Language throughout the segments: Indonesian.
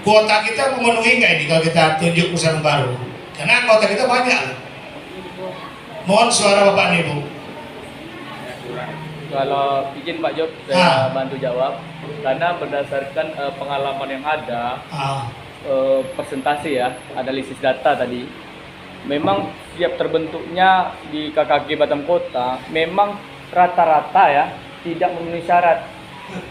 kuota kita memenuhi nggak ini kalau kita tunjuk perusahaan baru? Karena kuota kita banyak. Mohon suara Bapak dan Ibu. Kalau izin Pak Job, saya bantu jawab. Karena berdasarkan pengalaman yang ada, presentasi ya, analisis data tadi, memang setiap terbentuknya di KKG Batam Kota, memang rata-rata ya tidak memenuhi syarat.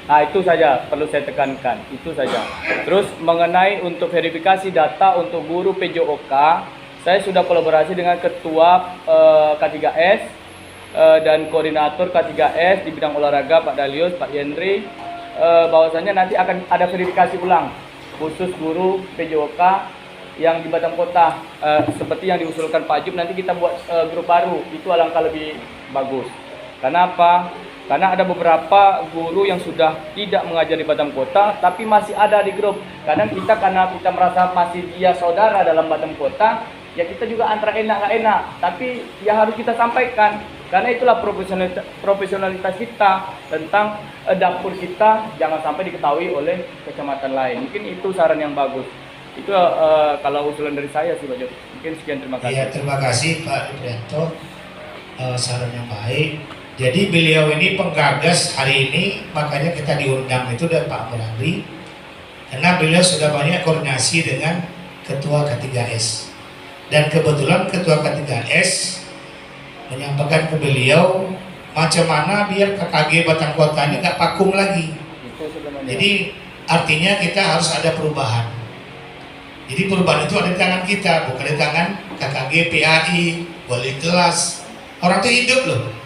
Nah itu saja perlu saya tekankan, itu saja. Terus mengenai untuk verifikasi data untuk guru PJOK, saya sudah kolaborasi dengan Ketua K3S dan Koordinator K3S di bidang olahraga Pak Dalius, Pak Yendri, bahwasanya nanti akan ada verifikasi ulang khusus guru PJOK yang di Batam Kota, seperti yang diusulkan Pak Jub. Nanti kita buat grup baru, itu alangkah lebih bagus. Karena apa? Karena ada beberapa guru yang sudah tidak mengajar di Batam Kota tapi masih ada di grup. Kadang karena kita merasa masih dia saudara dalam Batam Kota, ya kita juga antara enak nggak enak, tapi ya harus kita sampaikan. Karena itulah profesionalitas kita tentang dapur kita jangan sampai diketahui oleh kecamatan lain. Mungkin itu saran yang bagus. Itu kalau usulan dari saya sih Pak Jok. Mungkin sekian, terima kasih. Ya, terima kasih Pak Ibrianto, saran yang baik. Jadi beliau ini penggagas hari ini, makanya kita diundang itu dari Pak Muradi, karena beliau sudah banyak koordinasi dengan Ketua K3S. Dan kebetulan Ketua K3S menyampaikan ke beliau macam mana biar KKG Batam Kota ini nggak vakum lagi. Jadi artinya kita harus ada perubahan. Jadi perubahan itu ada di tangan kita, bukan di tangan KKG, PAI, wali kelas. Orang itu hidup loh.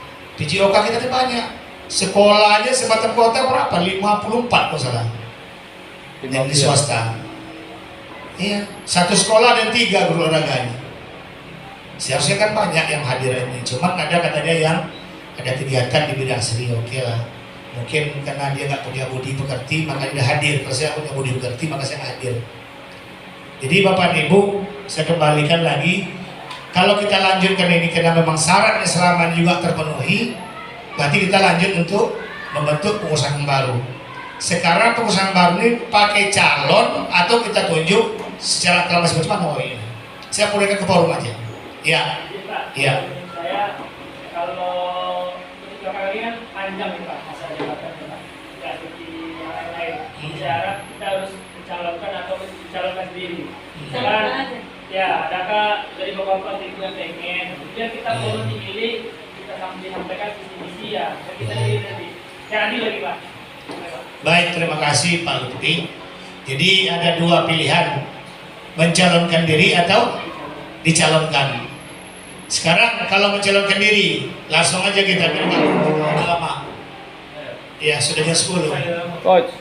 PJOK kita itu banyak. Sekolah aja sebatam kota berapa? 54 kalau salah. Yang di swasta. Iya, satu sekolah ada 3 guru olahraganya. Seharusnya kan banyak yang hadir ini. Cuman ada katanya yang ada kegiatan di bidang seni, oke lah. Mungkin karena dia nggak punya budi pekerti, makanya dia hadir. Kalau saya punya budi pekerti, maka saya hadir. Jadi Bapak dan Ibu, saya kembalikan lagi. Kalau kita lanjutkan ini karena memang syarat Islaman juga terpenuhi, berarti kita lanjut untuk membentuk pengusahaan baru. Sekarang pengusahaan baru ini pakai calon atau kita tunjuk secara aklamasi macam mana ini? Saya pulihkan ke forum aja. Ya, ya. Saya kalau untuk kali kan panjang nih Pak masa jabatan Pak. Ya seperti yang lain. Syarat kita harus mencalonkan atau mencalonkan sendiri. Dan ya, adakah dari beberapa itu yang pengen, kemudian kita perlu dipilih, kita sampaikan visi-visi ya, kita pilih nanti. Jadi lagi Pak. Baik, terima kasih Pak Lutfi. Jadi ada 2 pilihan, mencalonkan diri atau dicalonkan. Sekarang kalau mencalonkan diri, langsung aja kita bilang lama. Ya, sudah jam 10. Coach.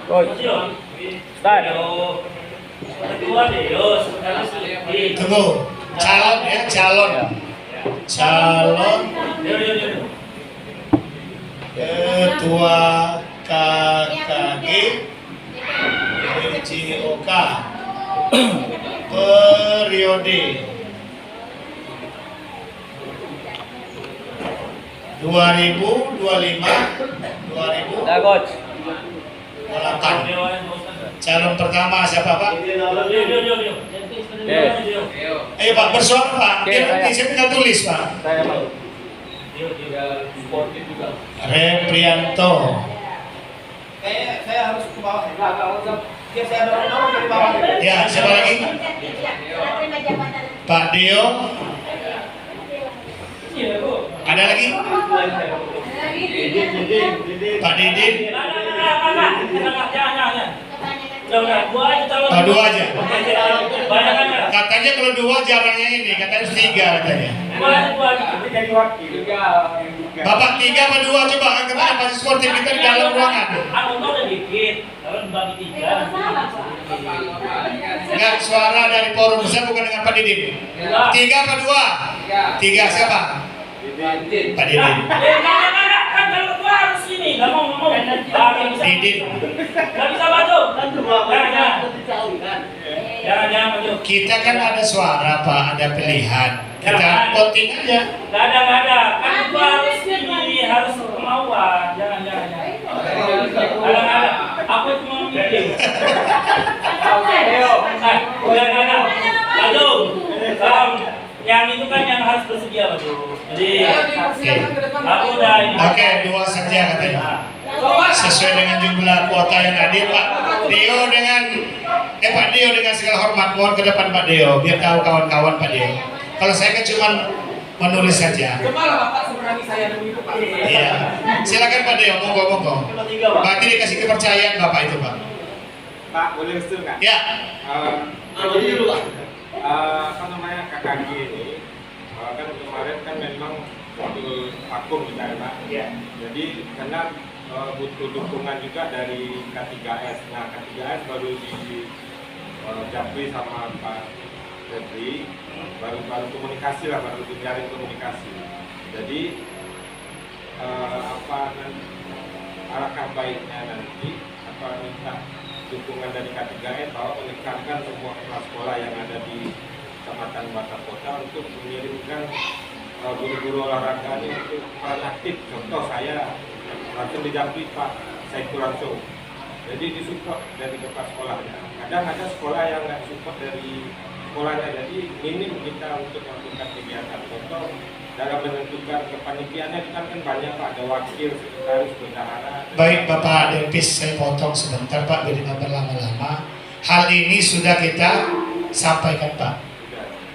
Coach. Start. Tunggu, calon ya, calon. Calon Ketua KKG PJOK periode 2025-2028. Calon pertama siapa Pak? Ayo Pak, bersuara Pak. Saya tinggal tulis Pak. Saya Pak. Reprianto. Saya harus ke bawah. Biar saya dorong dari bawah. Ya, siapa lagi? Pak Dio. Ada lagi? Pak Didin. Oh, 2 aja. Katanya kalau 2 jarangnya ini, katanya 3 katanya. Bapak 3 apa 2 coba angkat pasti sportif kita di dalam ruangan. Enggak, suara dari forum saya bukan dengan Pak Didin. 3 apa 2? 3 siapa? Pak Didin. Kan kalau gua harus ini, nggak mau ngomong. Didin. Nggak bisa bantu. Jangan maju. Kita kan ada suara Pak, ada pilihan. Kita voting aja. Nggak ada. Kan gua harus ini, harus kemauan. Jangan. Ada. Aku cuma mikir. bersedia Pak Jo. Jadi Dipersilakan ke depan. aku udah ini. Oke, 2 saja katanya. Sesuai dengan jumlah kuota yang hadir Pak Dio dengan Pak Dio dengan segala hormat mohon ke depan Pak Dio biar tahu kawan-kawan Pak Dio. Kalau saya kan cuma menulis saja. Cobalah Bapak seberani saya demi itu Pak. Iya. Silakan Pak Dio, monggo. Cuma 3 Pak. Berarti dikasih kepercayaan Bapak itu Pak. Pak, boleh usul nggak? Ya. Jadi dulu Pak. Apa namanya KKG ini kan kemarin kan memang vakum kita ya Pak. Iya. Jadi karena butuh dukungan juga dari K3S. Nah K3S baru di Japri sama Pak Febri baru komunikasi lah, baru menjalin komunikasi. Jadi alangkah baiknya nanti minta dukungan dari K3S bahwa menekankan semua kepala sekolah yang ada di Kecamatan Batam Kota untuk mengirimkan guru-guru olahraga ini untuk peran aktif. Contoh saya langsung di Japri Pak Saiful langsung. Jadi disupport dari kepala sekolahnya. Kadang ada sekolah yang nggak support dari sekolahnya, jadi minim kita untuk melakukan kegiatan. Contoh dalam menentukan kepanitiaannya kan banyak Pak, ada wakil, sekretaris, bendahara. Baik Bapak Depis, saya potong sebentar Pak biar nggak berlama-lama. Hal ini sudah kita sampaikan Pak.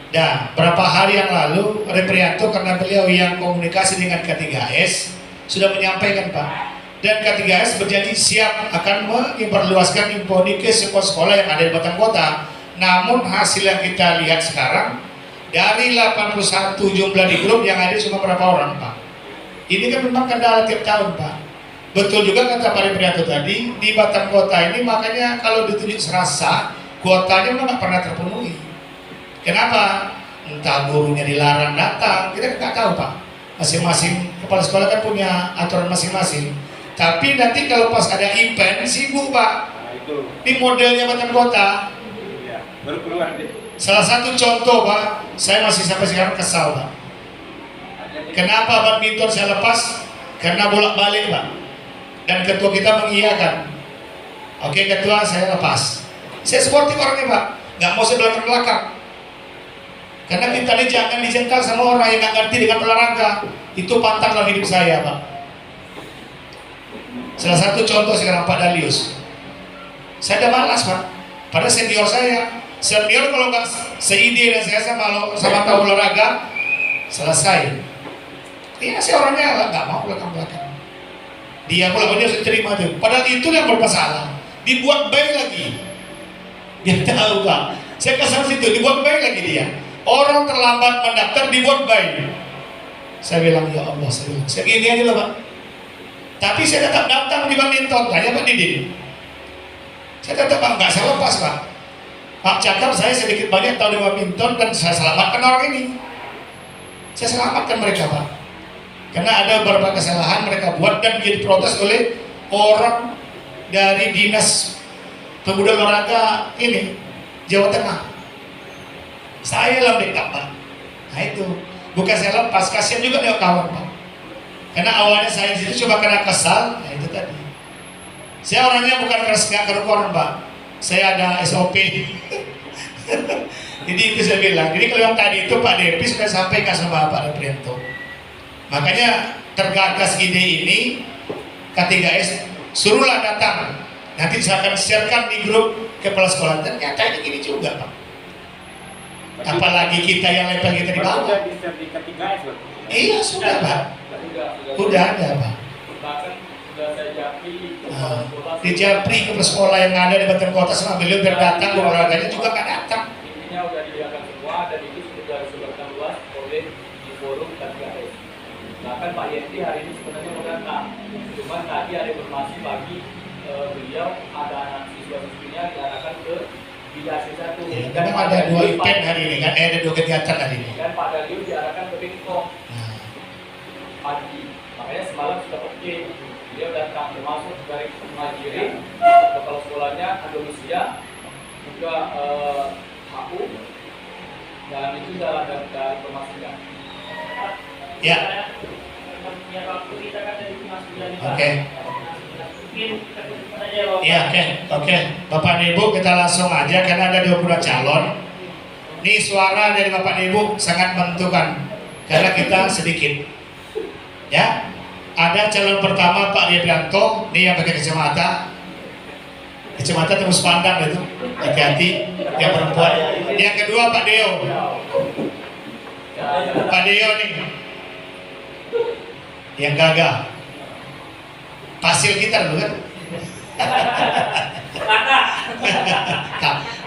Nah, berapa hari yang lalu Reprianto karena beliau yang komunikasi dengan K3S sudah menyampaikan Pak. Dan K3S berjanji siap akan memperluaskan info ini ke sekolah-sekolah yang ada di Batam Kota. Namun hasil yang kita lihat sekarang dari 81 jumlah di grup yang ada cuma berapa orang Pak. Ini kan memang kendala tiap tahun Pak. Betul juga kata Pak Reprianto tadi di Batam Kota ini makanya kalau ditunjuk serasa kuotanya memang nggak pernah terpenuhi. Kenapa? Entah gurunya dilarang datang, kita nggak tahu Pak. Masing-masing kepala sekolah kan punya aturan masing-masing. Tapi nanti kalau pas ada event sibuk Pak. Nah, itu. Ini modelnya Batam Kota. Ya, baru keluar deh. Salah satu contoh Pak, saya masih sampai sekarang kesal Pak. Kenapa badminton saya lepas? Karena bolak-balik Pak. Dan ketua kita mengiyakan. Oke ketua saya lepas. Saya sportif orangnya Pak, nggak mau saya belakang-belakang. Karena kita ini jangan dijental sama orang yang nggak ngerti dengan olahraga. Itu pantang dalam hidup saya Pak. Salah satu contoh sekarang Pak Dalius. Saya udah malas Pak. Padahal senior saya. Senior kalau nggak seide dan saya sama tahu olahraga selesai. Iya saya orangnya nggak mau belakang-belakang. Dia pula dia harus terima tuh. Padahal itu yang bermasalah. Dibuat baik lagi. Dia tahu Pak. Saya kesal situ dibuat baik lagi dia. Orang terlambat mendaftar dibuat baik. Saya bilang ya Allah, saya gini aja lah Pak. Tapi saya tetap datang di badminton, tanya Pak Didin. Saya tetap nggak saya lepas Pak. Pak cakap saya sedikit banyak tahu di badminton dan saya selamatkan orang ini. Saya selamatkan mereka Pak. Karena ada beberapa kesalahan mereka buat dan jadi protes oleh orang dari dinas pemuda olahraga ini Jawa Tengah. Saya lah backup Pak. Nah itu bukan saya lepas, kasihan juga dia kawan Pak. Karena awalnya saya di situ coba karena kesal, nah itu tadi. Saya orangnya bukan keras nggak kerukuan Pak. Saya ada SOP. Jadi itu saya bilang. Jadi kalau yang tadi itu Pak Depi sudah sampaikan sama Pak Reprianto. Makanya tergagas ide ini K3S suruhlah datang. Nanti saya akan sharekan di grup kepala sekolah. Ternyata ini gini juga Pak. Apalagi kita yang level kita di bawah. Sudah bisa di K3S loh. Iya sudah Pak. Udah ada Pak. Bahkan sudah saya japri Di Japri kepala sekolah yang ada di Batam Kota sama beliau biar datang olahraganya juga nggak datang. intinya udah dilihatkan semua dan itu sudah disebarkan luas oleh di forum K3S. Bahkan Pak Yenti hari ini sebenarnya mau datang, cuman tadi ada informasi pagi beliau ada anak siswa-siswinya diarahkan ke Bidasi 1. Ya, karena ada dua event hari ini kan, ada dua kegiatan hari ini. Dan Pak Dalius diarahkan ke Bingkong pagi, makanya semalam sudah oke. Beliau datang termasuk dari Majiri, kepala sekolahnya Indonesia, juga HU, dan itu sudah ada informasinya. Ya. Ya waktu kita kan dari Mas Bilal Pak. Oke. Mungkin kita tutup aja Bapak. Iya, oke. Bapak dan Ibu kita langsung aja karena ada 22 calon. Ini suara dari Bapak dan Ibu sangat menentukan. karena kita sedikit. Ya, ada calon pertama Pak Rianto, ini yang pakai kacamata. Kacamata terus pandang itu, hati-hati yang perempuan. Yang kedua Pak Deo. Pak Deo nih, yang gagah. Pasil kita dulu kan.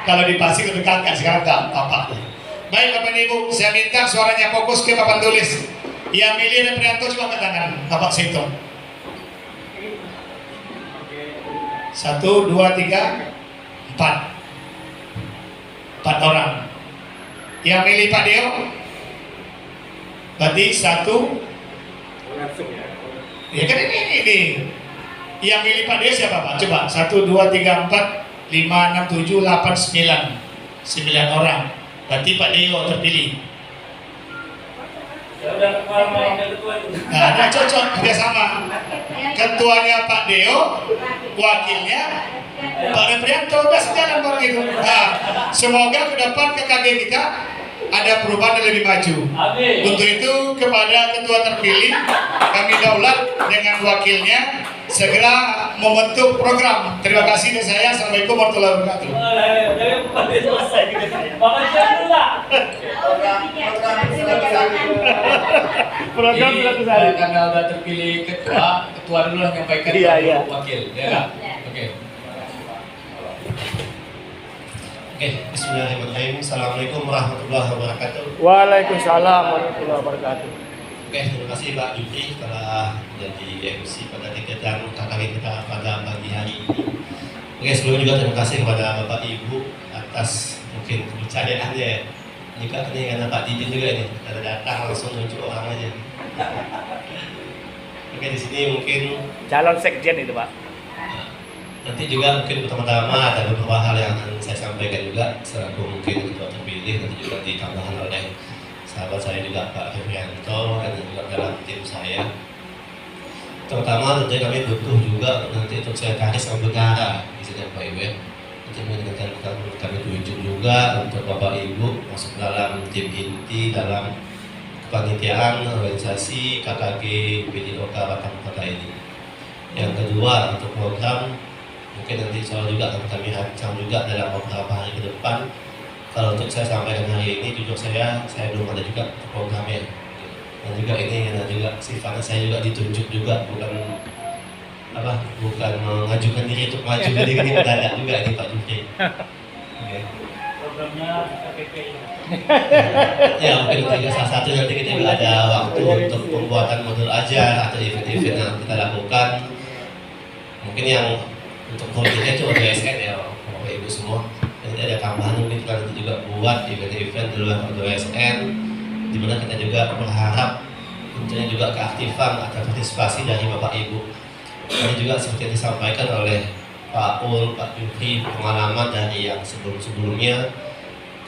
Kalau di pasir lebih kakak, sekarang enggak apa-apa. Baik Bapak Ibu, saya minta suaranya fokus ke papan tulis. Yang milih Reprianto coba angkat tangan, Bapak Sinton. 1, 2, 3, 4. 4 orang. Yang milih Pak Deo? Berarti 1. Langsung ya. Ya kan ini. Yang milih Pak Deo siapa Pak? Coba 1, 2, 3, 4, 5, 6, 7, 8, 9. 9 orang. Berarti Pak Deo terpilih. Ya udah kepala wakil ketua itu. Nah, cocok, juga sama. Ketuanya Pak Deo, wakilnya Pak Reprianto, udah sejalan bareng itu. Nah, semoga ke depan KKG kita ada perubahan yang lebih maju. Amin. Untuk itu kepada ketua terpilih, kami daulat dengan wakilnya segera membentuk program. Terima kasih dari saya. Assalamualaikum warahmatullahi wabarakatuh. Jadi selesai juga saya. Bapak siap dulu Pak. Program sudah kesana. Karena udah terpilih ketua, ketua dulu yang menyampaikan wakil, ya kan? Oke. Oke, bismillahirrahmanirrahim. Assalamualaikum warahmatullahi wabarakatuh. Waalaikumsalam warahmatullahi wabarakatuh. Oke, terima kasih Pak Jupri telah menjadi MC pada kegiatan KKG kita pada pagi hari ini. Oke, sebelumnya juga terima kasih kepada Bapak Ibu atas mungkin kebercadaannya ya. Juga ini karena Pak Didin juga nih, ada datang langsung muncul orang aja. Oke, di sini mungkin Calon sekjen itu Pak. nanti juga mungkin pertama-tama ada beberapa hal yang akan saya sampaikan juga selaku mungkin ketua terpilih, nanti juga ditambahkan oleh sahabat saya juga Pak Rianto dan juga dalam tim saya. Terutama tentunya kami butuh juga nanti untuk sekretaris anggota di sini Pak Ibu ya. Nanti mungkin kami tunjuk juga untuk Bapak Ibu masuk dalam tim inti dalam kepanitiaan organisasi KKG BDOK Batang Kota ini. Yang kedua untuk program mungkin nanti soal juga akan kami rancang juga dalam beberapa hari ke depan. Kalau untuk saya sampaikan hari ini, jujur saya belum ada juga programnya. Dan juga ini ada juga sifatnya saya juga ditunjuk juga, bukan mengajukan diri untuk maju, jadi ini mendadak juga ini Pak Jupri. Oke. Programnya KPP. Ya mungkin juga salah satu nanti kita juga ada waktu untuk pembuatan modul ajar atau event-event yang kita lakukan. Mungkin yang untuk hobinya itu OSN ya Bapak Ibu semua. Nanti ada tambahan mungkin kita nanti juga buat event-event di luar OSN, di mana kita juga berharap tentunya juga keaktifan atau partisipasi dari Bapak Ibu. Ini juga seperti yang disampaikan oleh Pak Ul, Pak Jupri, pengalaman dari yang sebelum-sebelumnya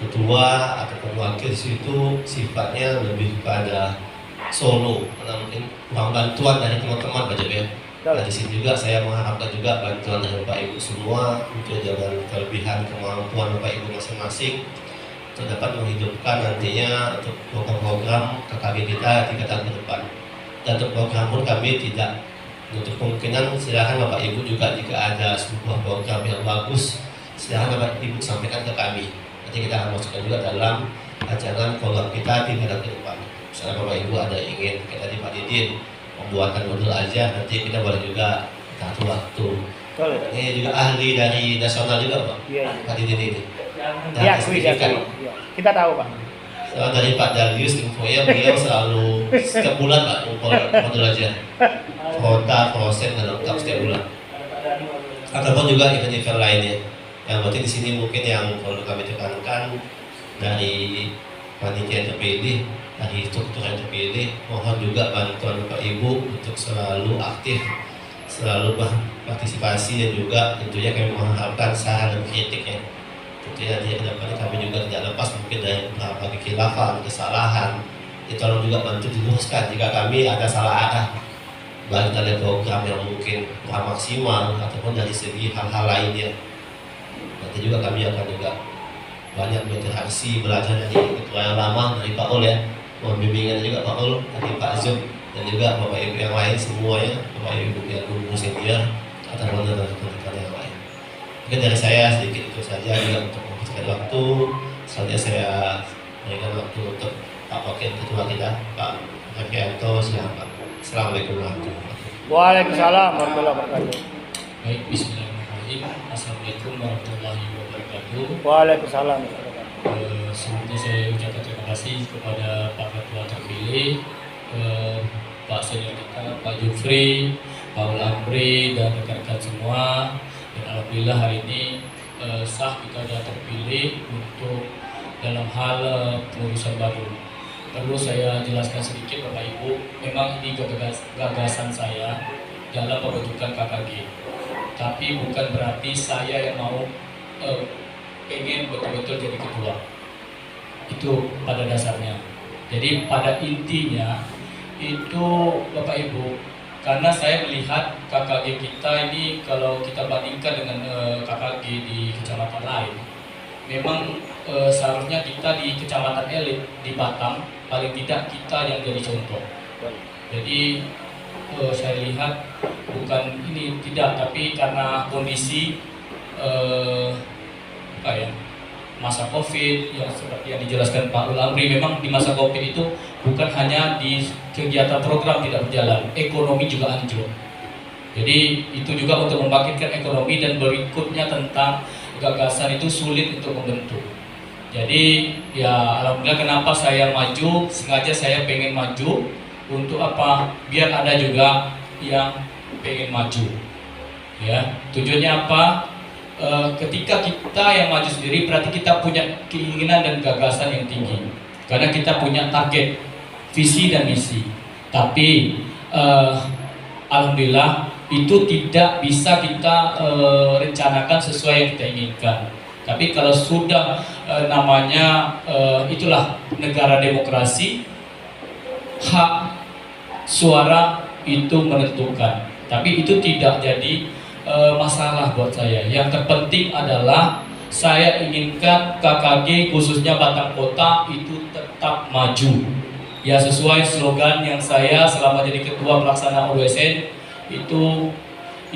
ketua ataupun wakil itu sifatnya lebih pada solo, karena mungkin kurang bantuan dari teman-teman Pak Jupri ya. Nah, di sini juga saya mengharapkan juga bantuan dari Bapak Ibu semua untuk dengan kelebihan kemampuan Bapak Ibu masing-masing untuk dapat menghidupkan nantinya untuk program-program KKG kita tingkatan ke depan. Dan untuk program pun kami tidak untuk kemungkinan silakan Bapak Ibu juga jika ada sebuah program yang bagus silakan Bapak Ibu sampaikan ke kami. Nanti kita akan masukkan juga dalam ajaran program kita tingkatan ke depan. Misalnya Bapak Ibu ada ingin kayak tadi Pak Didin pembuatan modul aja, nanti kita boleh juga satu waktu. Ini juga ahli dari nasional juga Pak, Pak Didin ini. Iya, kita tahu Pak. So, dari Pak Darius infonya beliau selalu setiap bulan Pak ngumpul modul aja. Kota, proses dan lengkap setiap bulan. Ataupun juga event-event lainnya. Yang berarti di sini mungkin yang perlu kami tekankan dari panitia terpilih, dari struktur yang terpilih, mohon juga bantuan Bapak Ibu untuk selalu aktif, selalu berpartisipasi dan juga tentunya kami mengharapkan saran dan kritiknya. Tentunya nanti ke depannya kami juga tidak lepas mungkin dari beberapa kekhilafan, kesalahan. Tolong juga bantu diluruskan jika kami ada salah arah, baik dari program yang mungkin kurang maksimal ataupun dari segi hal-hal lainnya. Nanti juga kami akan juga banyak berinteraksi, belajar dari ketua yang lama, dari Pak Ol ya, mohon bimbingan juga Pak Ul, tadi Pak Zub, dan juga Bapak Ibu yang lain semuanya, Bapak Ibu yang guru senior atau rekan-rekan yang lain. Mungkin dari saya sedikit itu saja juga untuk mempersingkat waktu. Selanjutnya saya berikan waktu untuk Pak Wakil Ketua kita, Pak Haryanto. Silakan. Assalamualaikum warahmatullahi wabarakatuh. Waalaikumsalam warahmatullahi wabarakatuh. Baik, bismillahirrahmanirrahim. Assalamualaikum warahmatullahi wabarakatuh. Waalaikumsalam. Sebelumnya saya ucapkan terima kasih kepada Pak Ketua terpilih, Pak Senior kita, Pak Jufri, Pak Amri, dan rekan-rekan semua. Dan alhamdulillah hari ini sah kita sudah terpilih untuk dalam hal pengurusan baru. Perlu saya jelaskan sedikit Bapak Ibu, memang ini gagasan saya dalam pembentukan KKG. Tapi bukan berarti saya yang mau pengen betul-betul jadi ketua. Itu pada dasarnya. Jadi pada intinya itu Bapak Ibu, karena saya melihat KKG kita ini kalau kita bandingkan dengan KKG di kecamatan lain, memang seharusnya kita di kecamatan elit di Batam paling tidak kita yang jadi contoh. Jadi saya lihat bukan ini tidak, tapi karena kondisi masa COVID yang seperti yang dijelaskan Pak Amri, memang di masa COVID itu bukan hanya di kegiatan program tidak berjalan, ekonomi juga anjlok. Jadi itu juga untuk membangkitkan ekonomi, dan berikutnya tentang gagasan itu sulit untuk membentuk. Jadi ya alhamdulillah kenapa saya maju, sengaja saya pengen maju untuk apa? Biar ada juga yang pengen maju. Ya, tujuannya apa? Ketika kita yang maju sendiri berarti kita punya keinginan dan gagasan yang tinggi, karena kita punya target, visi dan misi. Tapi alhamdulillah itu tidak bisa kita rencanakan sesuai yang kita inginkan. Tapi kalau sudah namanya itulah negara demokrasi, hak suara itu menentukan. Tapi itu tidak jadi masalah buat saya. Yang terpenting adalah saya inginkan KKG khususnya Batam Kota itu tetap maju. Ya sesuai slogan yang saya selama jadi ketua pelaksana OSN itu,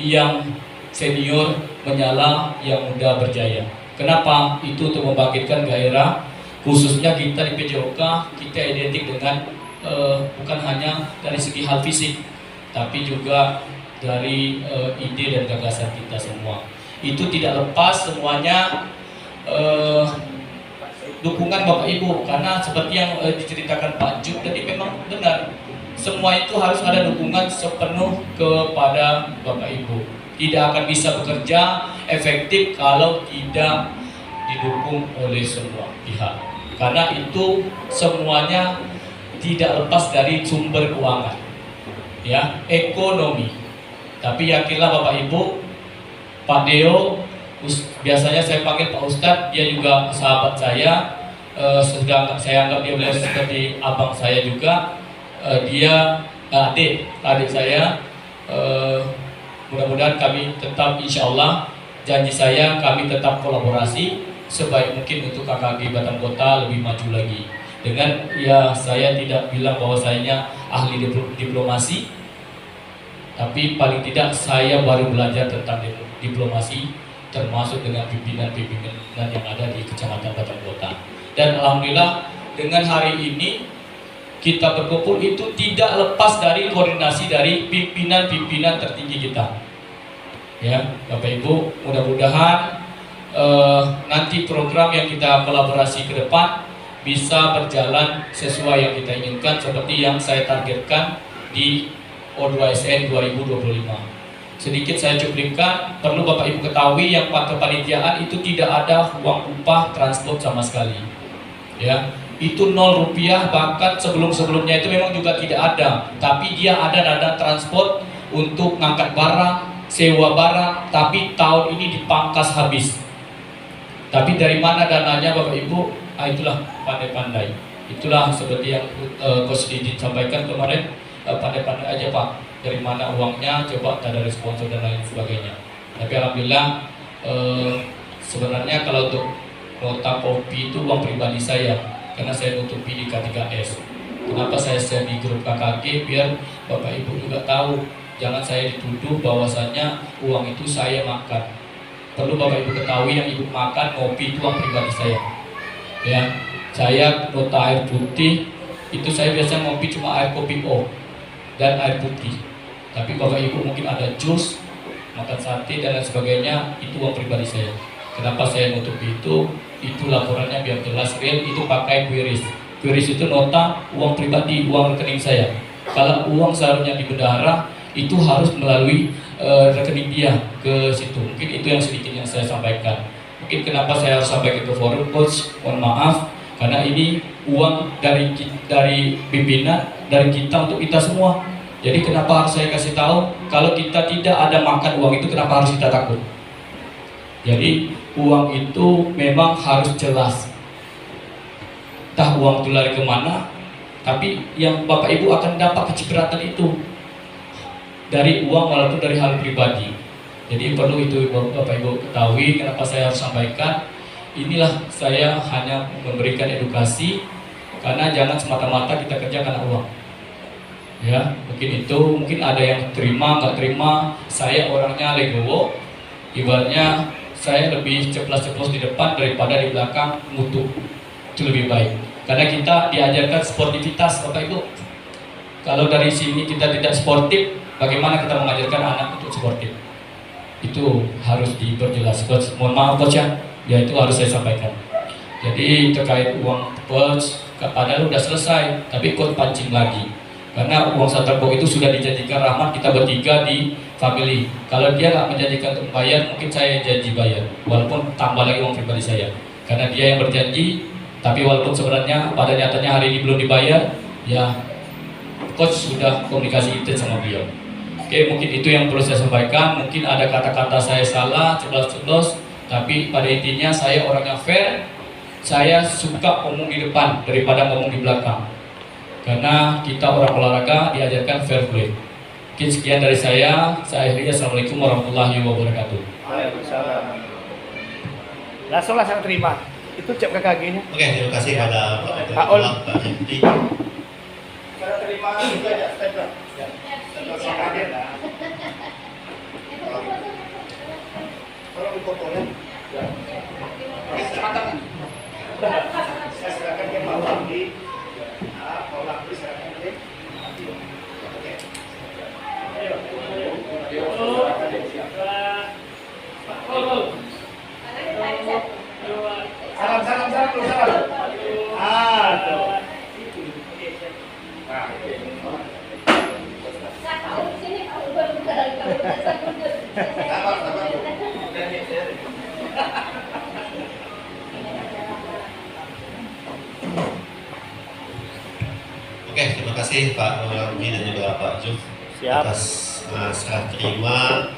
yang senior menyala, yang muda berjaya. Kenapa? Itu untuk membangkitkan gairah, khususnya kita di PJOK kita identik dengan bukan hanya dari segi hal fisik, tapi juga dari ide dan gagasan kita semua. Itu tidak lepas semuanya dukungan Bapak Ibu, karena seperti yang diceritakan Pak Juk tadi memang benar, semua itu harus ada dukungan sepenuh kepada Bapak Ibu. Tidak akan bisa bekerja efektif kalau tidak didukung oleh semua pihak, karena itu semuanya tidak lepas dari sumber keuangan, ya, ekonomi. Tapi yakinlah Bapak Ibu, Pak Deo, biasanya saya panggil Pak Ustadz, dia juga sahabat saya, sudah saya anggap dia beliau seperti abang saya juga, dia adik saya. Mudah-mudahan kami tetap, insya Allah, janji saya kami tetap kolaborasi sebaik mungkin untuk KKG Batam Kota lebih maju lagi. Dengan ya saya tidak bilang bahwasanya ahli diplomasi, tapi paling tidak saya baru belajar tentang diplomasi, termasuk dengan pimpinan-pimpinan yang ada di Kecamatan Batam Kota. Dan alhamdulillah dengan hari ini kita berkumpul itu tidak lepas dari koordinasi dari pimpinan-pimpinan tertinggi kita. Ya, Bapak Ibu, mudah-mudahan nanti program yang kita kolaborasi ke depan bisa berjalan sesuai yang kita inginkan, seperti yang saya targetkan di O2SN 2025. Sedikit saya cuplikan, perlu Bapak Ibu ketahui yang kepanitiaan itu tidak ada uang upah transport sama sekali. Ya, itu 0 rupiah, bahkan sebelum-sebelumnya itu memang juga tidak ada. Tapi dia ada dana transport untuk ngangkat barang, sewa barang, tapi tahun ini dipangkas habis. Tapi dari mana dananya Bapak Ibu? Itulah pandai-pandai. Itulah seperti yang Coach Didit sampaikan kemarin, pandai-pandai aja Pak. Dari mana uangnya, coba tak dari sponsor dan lain sebagainya. Tapi alhamdulillah sebenarnya kalau untuk nota kopi itu uang pribadi saya, karena saya nutupi di K3S. Kenapa saya share di grup KKG biar Bapak Ibu juga tahu. Jangan saya dituduh bahwasannya uang itu saya makan. Perlu Bapak Ibu ketahui yang Ibu makan kopi itu uang pribadi saya. Ya, saya nota air putih itu saya biasa ngopi cuma air kopi O dan air putih. Tapi Bapak Ibu mungkin ada jus, makan sate dan lain sebagainya, itu uang pribadi saya. Kenapa saya nutupi itu laporannya biar jelas real, itu pakai QRIS. QRIS itu nota uang pribadi, uang rekening saya. Kalau uang seharusnya di bendahara itu harus melalui rekening dia ke situ. Mungkin itu yang sedikit yang saya sampaikan. Mungkin kenapa saya harus sampaikan ke forum, coach, mohon maaf karena ini uang dari pimpinan, dari kita untuk kita semua. Jadi kenapa harus saya kasih tahu? Kalau kita tidak ada makan uang itu, kenapa harus kita takut? Jadi uang itu memang harus jelas. Entah uang itu lari kemana, tapi yang Bapak Ibu akan dapat kecipratan itu dari uang walaupun dari hal pribadi. Jadi perlu itu Bapak Ibu ketahui. Kenapa saya harus sampaikan? Inilah saya hanya memberikan edukasi, karena jangan semata-mata kita kerja karena uang. Ya, mungkin itu, mungkin ada yang terima, nggak terima. Saya orangnya legowo, ibaratnya saya lebih ceplas-ceplos di depan daripada di belakang mutu. Itu lebih baik, karena kita diajarkan sportivitas, Bapak Ibu. Kalau dari sini kita tidak sportif, bagaimana kita mengajarkan anak untuk sportif? Itu harus diperjelas, Coach. Mohon maaf, Coach ya itu harus saya sampaikan. Jadi terkait uang Coach, padahal udah selesai, tapi Coach pancing lagi. Karena uang Saterbo itu sudah dijanjikan Rahmat kita bertiga di family. Kalau dia nggak menjanjikan untuk bayar, mungkin saya janji bayar, walaupun tambah lagi uang pribadi saya. Karena dia yang berjanji, tapi walaupun sebenarnya pada nyatanya hari ini belum dibayar, ya Coach sudah komunikasi intens sama beliau. Oke, mungkin itu yang perlu saya sampaikan. Mungkin ada kata-kata saya salah, ceplos-ceplos, tapi pada intinya saya orang yang fair. Saya suka ngomong di depan daripada ngomong di belakang. Karena kita orang olahraga diajarkan fair play. Mungkin sekian dari saya akhiri. Assalamualaikum warahmatullahi wabarakatuh. Waalaikumsalam. Langsunglah saya terima. Itu cek KKG-nya. Oke, terima kasih pada Pak Ol. Pak Henry. Saya terima juga ya, stepler. Kalau di fotonya, Saya serahkan ke Pak Lambi. Pak Lambi serahkan ke Oke. Salam dulu, salam. Tuh. Oke, terima kasih Pak Lambi dan juga Pak Juf atas serah terima.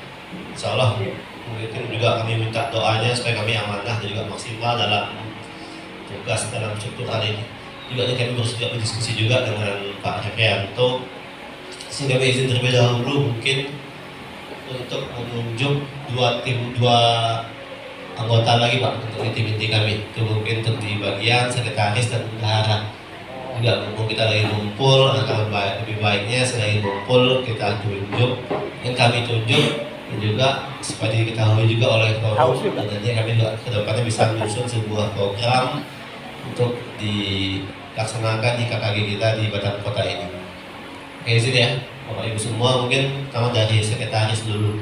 Insya Allah mungkin juga kami minta doanya supaya kami amanah dan juga maksimal dalam tugas dalam struktur hari ini. Juga ini kami harus juga berdiskusi juga dengan Pak Herianto, sehingga kami izin terlebih dahulu mungkin untuk menunjuk dua anggota lagi Pak untuk di tim inti kami. Itu mungkin untuk di bagian sekretaris dan bendahara. Juga mumpung kita lagi ngumpul, akan lebih baiknya selagi ngumpul kita tunjuk yang kami tunjuk, dan juga supaya diketahui juga oleh forum, dan nanti kami juga kedepannya bisa menyusun sebuah program untuk dilaksanakan di KKG kita di Batam Kota ini. Oke, izin ya Bapak Ibu semua, mungkin pertama dari sekretaris dulu.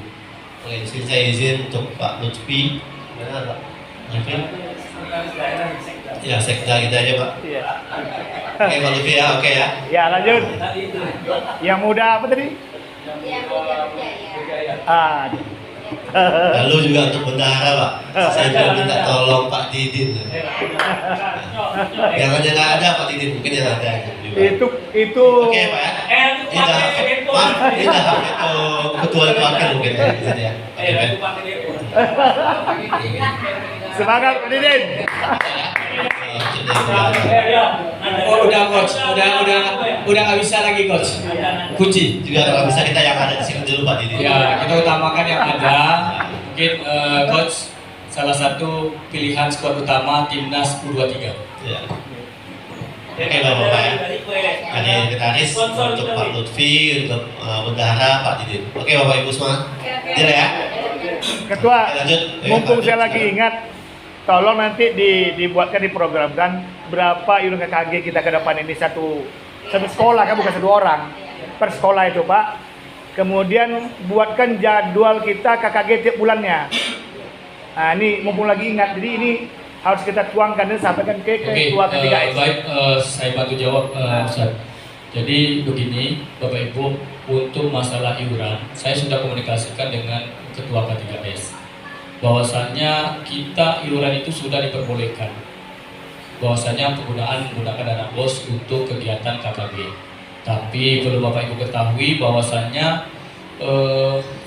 Oke, saya izin untuk Pak Lutfi. Mana Pak? Lutfi? Ya, sekda kita aja Pak. Iya. Oke Pak Lutfi ya, oke ya. Ya, lanjut. Yang muda apa tadi? Lalu juga untuk bendahara Pak, saya juga minta tolong Pak Didin. Jangan yang nggak ada Pak Didin, mungkin yang ada juga. Itu. Oke Pak ya. Ini dah ketua dan wakil mungkin ya di sini ya. Oke Pak. Semangat Pak Didin. Oh udah coach, udah nggak bisa lagi coach. Kunci. Juga kalau bisa kita yang ada di sini dulu Pak Didin. Ya kita utamakan yang ada. Mungkin coach salah satu pilihan skuad utama timnas U23. Ya. Oke Bapak-Bapak ya. Jadi sekretaris untuk Pak Lutfi, untuk bendahara Pak Didin. Oke Bapak Ibu semua. Tidak ya? Ketua, Oke, lanjut. mumpung saya lagi ingat, tolong nanti dibuatkan diprogramkan berapa iuran KKG kita ke depan ini satu sekolah kan, bukan satu orang per sekolah itu Pak. Kemudian buatkan jadwal kita KKG tiap bulannya. Nah ini mumpung lagi ingat, jadi ini harus kita tuangkan dan sampaikan ke ketua ketiga. Baik, saya bantu jawab Ustaz. Jadi begini Bapak Ibu, untuk masalah iuran saya sudah komunikasikan dengan ketua K3S bahwasannya kita iuran itu sudah diperbolehkan, bahwasannya menggunakan dana BOS untuk kegiatan KKG. Tapi perlu Bapak Ibu ketahui bahwasannya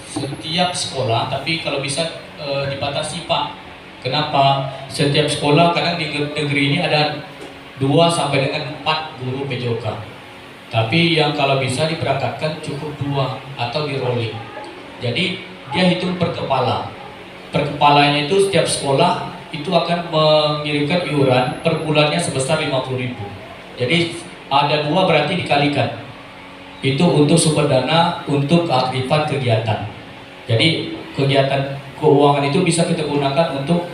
setiap sekolah, tapi kalau bisa dibatasi Pak. Kenapa? Setiap sekolah kadang di negeri ini ada 2 sampai dengan 4 guru PJOK. Tapi yang kalau bisa diberangkatkan cukup 2 atau di rolling. Jadi dia hitung per kepala. Per kepalanya itu setiap sekolah itu akan mengirimkan iuran per bulannya sebesar 50.000. Jadi ada 2 berarti dikalikan. Itu untuk sumber dana untuk keaktifan kegiatan. Jadi kegiatan keuangan itu bisa kita gunakan untuk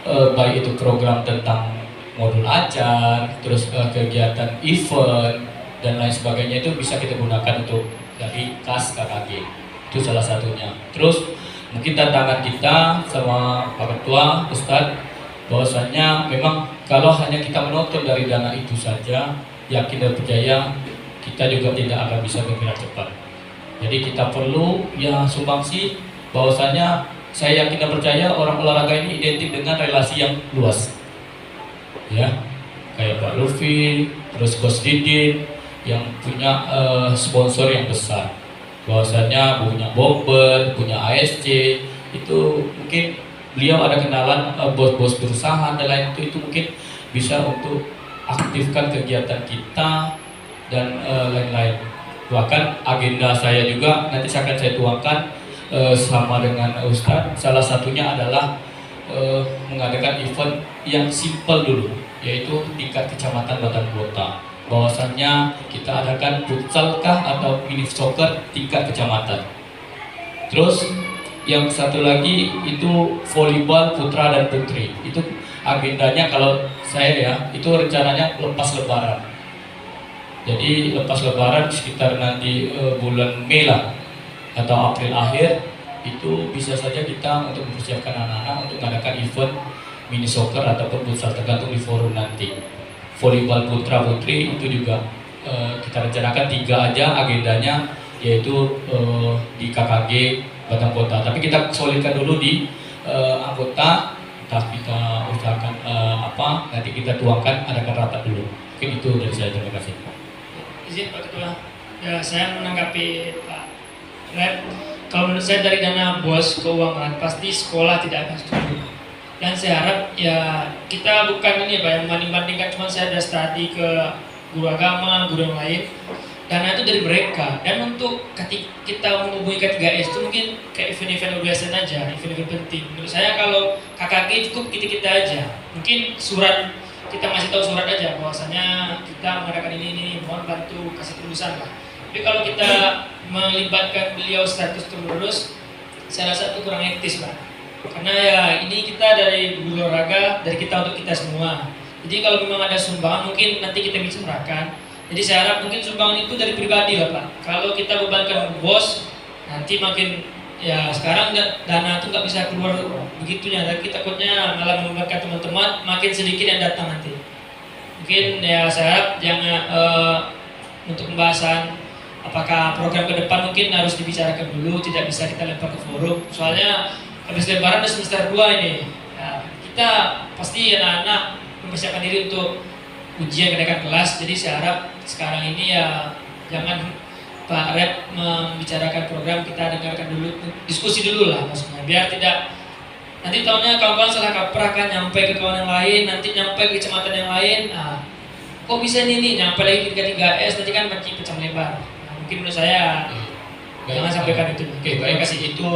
baik itu program tentang modul ajar, terus kegiatan event dan lain sebagainya itu bisa kita gunakan untuk dari kas KKG. Itu salah satunya. Terus mungkin tantangan kita sama Pak Ketua, Ustadz, bahwasanya memang kalau hanya kita menonton dari dana itu saja, yakin dan percaya kita juga tidak akan bisa bergerak cepat. Jadi kita perlu ya sumbangsi, bahwasanya saya yakin dan percaya orang olahraga ini identik dengan relasi yang luas. Ya, kayak Pak Lutfi, terus Coach Didin yang punya sponsor yang besar. Bahwasanya punya Bomber, punya ASC, itu mungkin beliau ada kenalan bos-bos perusahaan dan lain itu mungkin bisa untuk aktifkan kegiatan kita dan lain-lain. Bahkan agenda saya juga nanti akan saya tuangkan sama dengan Ustadz. Salah satunya adalah mengadakan event yang simple dulu, yaitu tingkat kecamatan Batan Kota. Bahwasannya kita adakan futsal kah atau mini soccer tingkat kecamatan. Terus yang satu lagi itu volleyball putra dan putri. Itu agendanya kalau saya ya, itu rencananya lepas lebaran. Jadi lepas lebaran sekitar nanti bulan Mei lah atau April akhir, itu bisa saja kita untuk mempersiapkan anak-anak untuk mengadakan event mini soccer ataupun futsal, tergantung di forum nanti. Volleyball putra putri itu juga kita rencanakan 3 aja agendanya, yaitu di KKG Batang Kota. Tapi kita solidkan dulu di anggota, entah kita usahakan nanti kita tuangkan, adakan rapat dulu. Mungkin itu dari saya, terima kasih. Izin Pak Ketua, ya saya menanggapi Pak Rep. Kalau menurut saya dari dana BOS keuangan pasti sekolah tidak akan setuju. Dan saya harap ya kita bukan ini Pak yang membanding-bandingkan, cuma saya ada studi ke guru agama, guru yang lain. Dana itu dari mereka. Dan untuk kita menghubungi K3S itu mungkin kayak event-event OBSN aja, event-event penting. Menurut saya kalau KKG cukup kita aja. Mungkin surat, kita masih tahu surat aja bahwasanya kita mengadakan ini, mohon bantu kasih tulisan lah. Tapi kalau kita melibatkan beliau status terus, saya rasa itu kurang etis Pak. Karena ya ini kita dari guru olahraga, dari kita untuk kita semua. Jadi kalau memang ada sumbangan mungkin nanti kita bisa serahkan. Jadi saya harap mungkin sumbangan itu dari pribadi lah Pak. Kalau kita bebankan bos, nanti makin ya sekarang dana itu nggak bisa keluar begitunya. Tapi takutnya malah membebankan teman-teman, makin sedikit yang datang nanti. Mungkin ya saya harap jangan untuk pembahasan apakah program ke depan mungkin harus dibicarakan dulu, tidak bisa kita lempar ke forum. Soalnya habis lebaran udah semester 2 ini. Nah, kita pasti anak-anak mempersiapkan diri untuk ujian kenaikan kelas. Jadi saya harap sekarang ini ya jangan Pak Rep membicarakan program, kita dengarkan dulu, diskusi dulu lah maksudnya. Biar tidak nanti tahunnya kawan-kawan salah kaprah kan, nyampe ke kawan yang lain, nanti nyampe ke kecamatan yang lain. Nah, kok bisa ini nyampe lagi ke 3S, nanti kan pecah lebar. Mungkin menurut saya jangan sampaikan itu. Oke, baik, kasih itu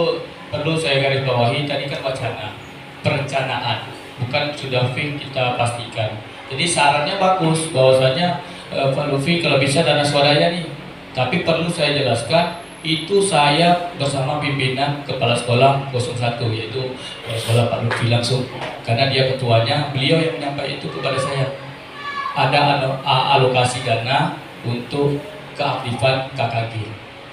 perlu saya garis bawahi. Tadi kan wacana, perencanaan, bukan sudah fix kita pastikan. Jadi sarannya bagus, bahwasanya Pak Lutfi kalau bisa dana swadaya nih. Tapi perlu saya jelaskan, itu saya bersama pimpinan Kepala Sekolah 01 yaitu Kepala Sekolah Pak Lutfi langsung, karena dia ketuanya, beliau yang menyampaikan itu kepada saya. Ada alokasi dana untuk keaktifan KKG,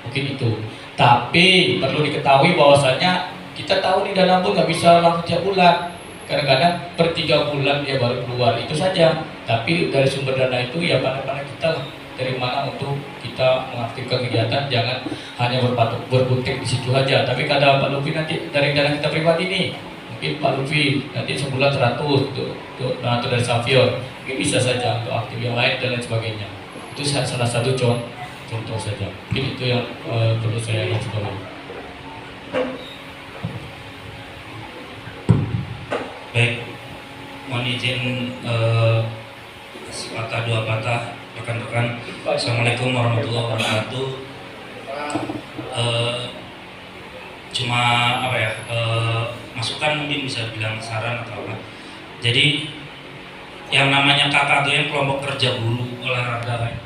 mungkin itu. Tapi perlu diketahui bahwasannya kita tahu nih dana pun nggak bisa langsung tiap bulan. Kadang-kadang per 3 bulan dia baru keluar, itu saja. Tapi dari sumber dana itu ya pandai-pandai kita lah, dari mana untuk kita mengaktifkan kegiatan, jangan hanya berkutik di situ aja. Tapi kata Pak Lutfi nanti dari dana kita pribadi nih, mungkin Pak Lutfi nanti sebulan 100 atau dari Savior, mungkin bisa saja untuk aktif yang lain dan lain sebagainya. Itu salah satu contoh saja. Mungkin itu yang perlu saya garisbawahi. Baik, mohon izin sepatah dua patah rekan-rekan. Assalamualaikum warahmatullahi wabarakatuh. Cuma apa ya, masukan mungkin bisa bilang saran atau apa. Jadi yang namanya KKGM kelompok kerja guru olahraga